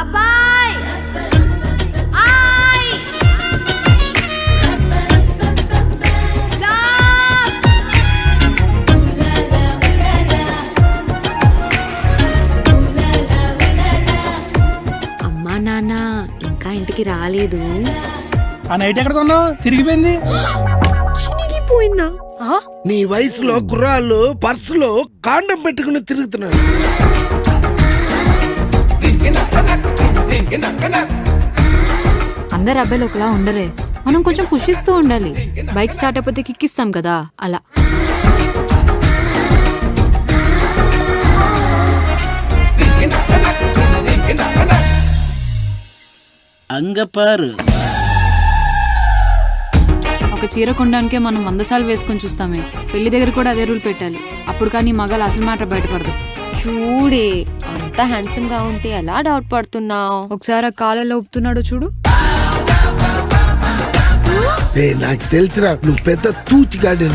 అబ్బాయ్ ఆయ్ లా అమ్మా నాన్న ఇంకా ఇంటికి రాలేదు. ఆ నైట్ ఎక్కడ కొన్నావు? చిరిగిపోయింది. చిరిగిపోయిందా? నీ వయసులో కుర్రాళ్ళు పర్సులో కాండం పెట్టుకుని తిరుగుతున్నారు. అందరు అబ్బాయిలు ఒకలా ఉండరే, మనం కొంచెం పుషిస్తూ ఉండాలి. బైక్ స్టార్ట్ అయిపోతే కిక్కిస్తాం కదా, అలా. అంగపారు ఒక చీర కొనడానికే మనం 100 సార్లు వేసుకొని చూస్తామే. పెళ్లి దగ్గర కూడా అదే రూల్ పెట్టాలి. అప్పుడు కానీ మగాలు అసలు మ్యాటర్ బయటపడదు. చూడే అంత హ్యాండ్సమ్ గా ఉంటే ఎలా డౌట్ పడుతున్నావు? ఒకసారి ఆ కాలలో ఒప్పుతున్నాడు చూడు. నాకు తెలిసిరా నువ్వు పెద్ద తూచిగాడి.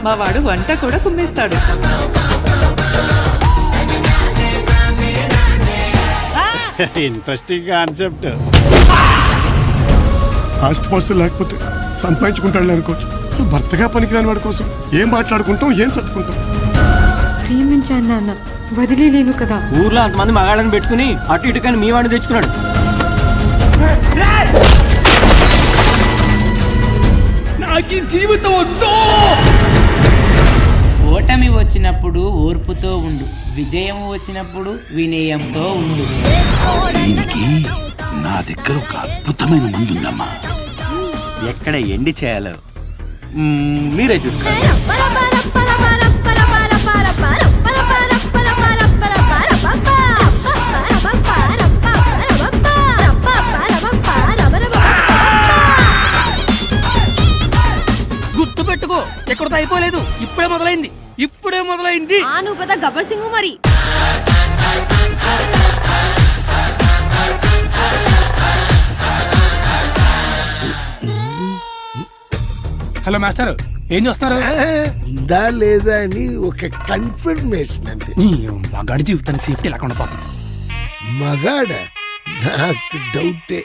మా వాడు వంట కూడా కుమ్మేస్తాడు. Interesting concept. ఆస్తిపాస్తులు లేకపోతే సంపాదించుకుంటాడు అనుకోవచ్చు. అసలు భర్తగా పనికిరాని వాడి కోసం ఏం మాట్లాడుకుంటాం, ఏం సర్దుకుంటాం. ప్రేమించాను నాన్న, వదిలేను కదా. ఊర్లో అంతమంది మగాళ్ళని పెట్టుకుని అటు ఇటు కానీ మీ వాడిని తెచ్చుకున్నాడు. నాకు జీవితం వద్దు. ఓటమి వచ్చినప్పుడు ఓర్పుతో ఉండు, విజయం వచ్చినప్పుడు వినయంతో ఉండు. దీనికి నా దగ్గర ఒక అద్భుతమైన మందు ఉందమ్మా. ఎక్కడ ఎండి చేయాలో మీరే చూసుకోండి. గుర్తు పెట్టుకో, ఎక్కడితో అయిపోలేదు. ఇప్పుడే మొదలైంది. నువ్వు పెద్ద గబ్బర్ సింగ్ మరి. హలో మాస్టర్, ఏం చూస్తున్నారు? ఉందా లేదా అని ఒక కన్ఫర్మేషన్ అంతే. మగాడి జీవితానికి సేఫ్టీ లేకుండా పోతుంది. మగాడ నాకు డౌటే.